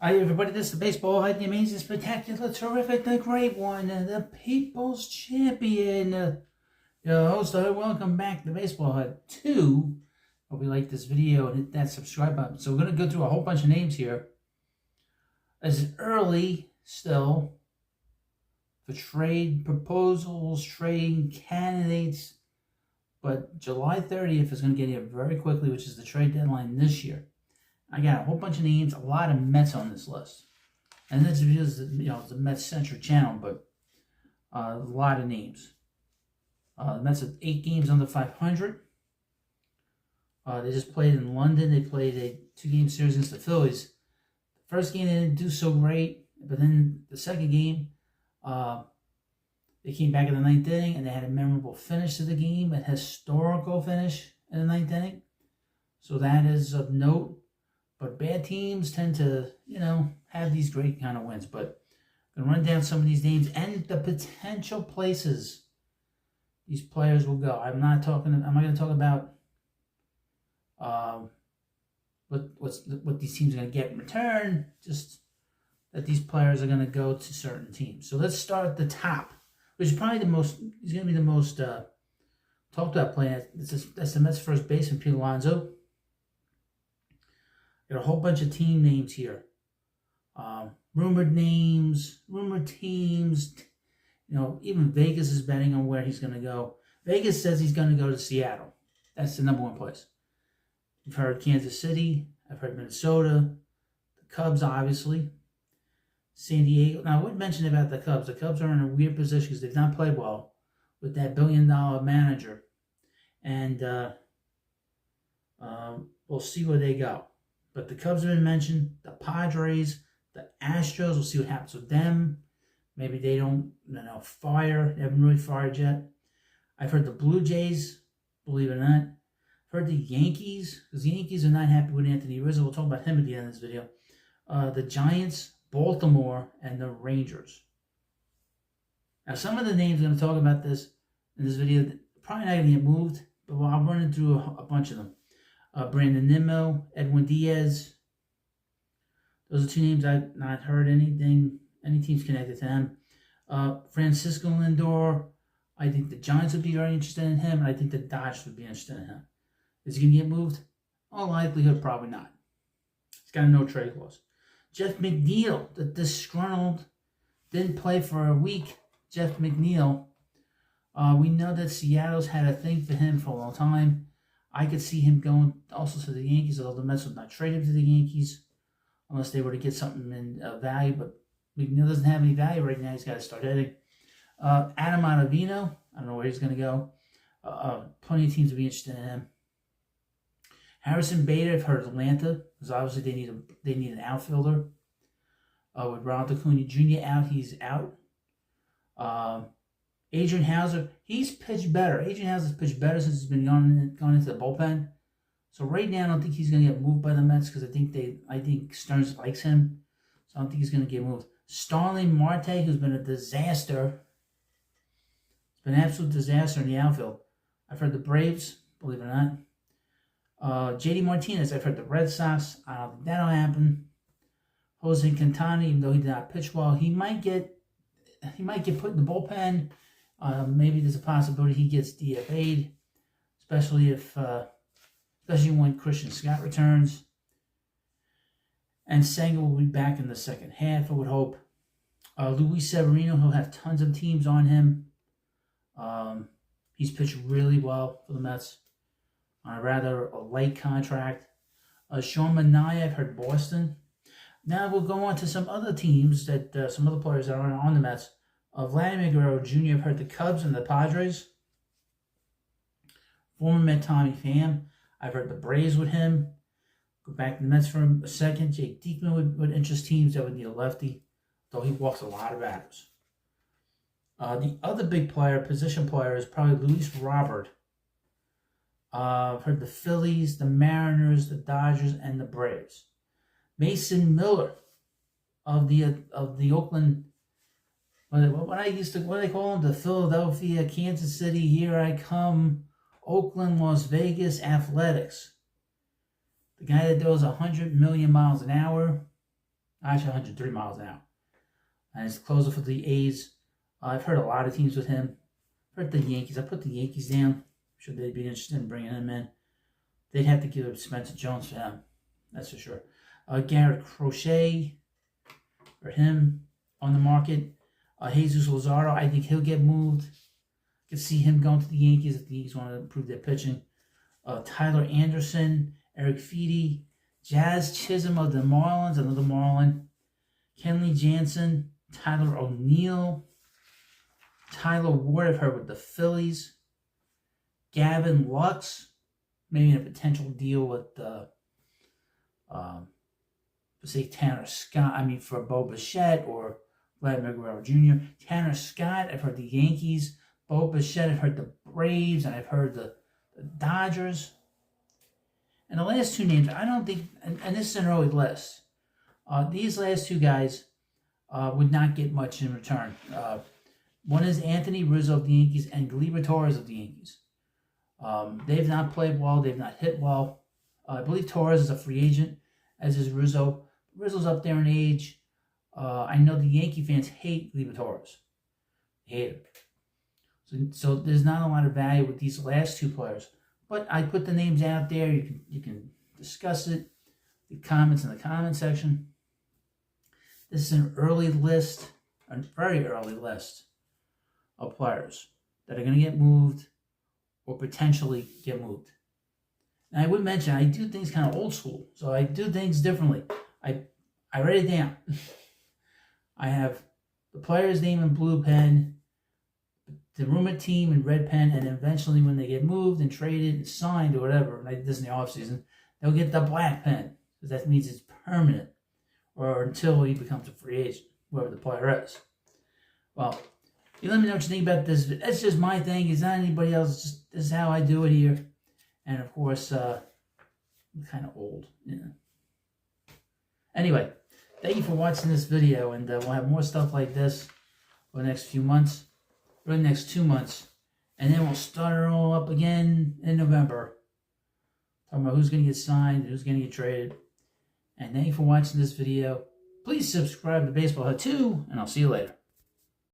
Hi everybody, this is the Baseball Head, the amazing, spectacular, terrific, the great one, the People's Champion. Your host, welcome back to Baseball Head 2. Hope you like this video and hit that subscribe button. So we're going to go through a whole bunch of names here. It's early still for trade proposals, trading candidates, but July 30th is going to get here very quickly, which is the trade deadline this year. I got a whole bunch of names, a lot of Mets on this list. And this is, it's a Mets-centric channel, but a lot of names. The Mets have 8 games under 500. They just played in London. They played a 2-game series against the Phillies. The first game, they didn't do so great, but then the second game, they came back in the 9th inning, and they had a memorable finish to the game, a historical finish in the 9th inning. So that is of note. But bad teams tend to, have these great kind of wins. But I'm going to run down some of these names and the potential places these players will go. I'm not going to talk about what these teams are going to get in return. Just that these players are going to go to certain teams. So let's start at the top, which is probably he's going to be the most talked about player. That's the Mets first baseman, Pete Alonso. Got a whole bunch of team names here. Rumored names, rumored teams. Even Vegas is betting on where he's going to go. Vegas says he's going to go to Seattle. That's the #1 place. I've heard Kansas City. I've heard Minnesota. The Cubs, obviously. San Diego. Now, I would mention about the Cubs. The Cubs are in a weird position because they've not played well with that billion-dollar manager. And we'll see where they go. But the Cubs have been mentioned, the Padres, the Astros, we'll see what happens with them. Maybe they don't, fire. They haven't really fired yet. I've heard the Blue Jays, believe it or not. I've heard the Yankees, because the Yankees are not happy with Anthony Rizzo. We'll talk about him at the end of this video. The Giants, Baltimore, and the Rangers. Now, some of the names I'm going to talk about in this video, probably not going to get moved, but I'll run through a bunch of them. Brandon Nimmo, Edwin Diaz. Those are 2 names I've not heard any teams connected to them. Francisco Lindor. I think the Giants would be very interested in him, and I think the Dodgers would be interested in him. Is he going to get moved? All likelihood, probably not. He's got a no trade clause. Jeff McNeil, the disgruntled, didn't play for a week. Jeff McNeil. We know that Seattle's had a thing for him for a long time. I could see him going also to the Yankees, although the Mets would not trade him to the Yankees unless they were to get something in value. But McNeil doesn't have any value right now. He's got to start hitting. Adam Ottavino, I don't know where he's going to go. Plenty of teams would be interested in him. Harrison Bader, I've heard Atlanta, because obviously they need an outfielder. With Ronald Acuna Jr. out, he's out. Adrian Hauser, he's pitched better. Adrian Hauser's pitched better since he's been gone into the bullpen. So right now, I don't think he's going to get moved by the Mets because I think Stearns likes him. So I don't think he's going to get moved. Starling Marte, who's been a disaster. It's been an absolute disaster in the outfield. I've heard the Braves, believe it or not. JD Martinez, I've heard the Red Sox. I don't think that'll happen. Jose Quintana, even though he did not pitch well, he might get put in the bullpen. Maybe there's a possibility he gets DFA'd, especially when Christian Scott returns. And Senga will be back in the second half, I would hope. Luis Severino, he'll have tons of teams on him. He's pitched really well for the Mets on a rather light contract. Sean Manaea, I've heard Boston. Now we'll go on to some other teams that some other players that are on the Mets. Vladimir Guerrero Jr., I've heard the Cubs and the Padres. Former Met Tommy Pham, I've heard the Braves with him. Go back to the Mets for a second. Jake Diekman would interest teams that would need a lefty, though he walks a lot of batters. The other big player, position player, is probably Luis Robert. I've heard the Phillies, the Mariners, the Dodgers, and the Braves. Mason Miller of the Oakland. What they call them? The Philadelphia, Kansas City, here I come, Oakland, Las Vegas Athletics. The guy that does 100 million miles an hour. Actually, 103 miles an hour. And he's the closer for the A's. I've heard a lot of teams with him. I've heard the Yankees. I put the Yankees down. I'm sure they'd be interested in bringing him in. They'd have to give up Spencer Jones for him. That's for sure. Garrett Crochet for him on the market. Jesus Luzardo, I think he'll get moved. I can see him going to the Yankees if the Yankees want to improve their pitching. Tyler Anderson, Eric Feedy, Jazz Chisholm of the Marlins, another Marlin. Kenley Jansen, Tyler O'Neill, Tyler Ward, I've heard with the Phillies. Gavin Lux, maybe in a potential deal with say Tanner Scott. For Bo Bichette or Vladimir Guerrero Jr. Tanner Scott, I've heard the Yankees. Bo Bichette, I've heard the Braves, and I've heard the Dodgers. And the last two names, I don't think, and this is an early list. These last two guys would not get much in return. One is Anthony Rizzo of the Yankees and Gleyber Torres of the Yankees. They've not played well. They've not hit well. I believe Torres is a free agent, as is Rizzo. Rizzo's up there in age. I know the Yankee fans hate Gleyber Torres. They hate him. So there's not a lot of value with these last two players. But I put the names out there. You can discuss it. The comments in the comment section. This is an early list, a very early list of players that are going to get moved or potentially get moved. And I would mention, I do things kind of old school. So I do things differently. I write it down. I have the player's name in blue pen, the rumored team in red pen, and eventually when they get moved and traded and signed or whatever, like this in the offseason, they'll get the black pen. Because that means it's permanent. Or until he becomes a free agent, whoever the player is. Well, you let me know what you think about this. That's just my thing. It's not anybody else. Just this is how I do it here. And of course, I'm kind of old. Anyway, thank you for watching this video. And we'll have more stuff like this for the next few months. For the next 2 months. And then we'll start it all up again in November. Talking about who's going to get signed, who's going to get traded. And thank you for watching this video. Please subscribe to Baseball Hut 2, and I'll see you later.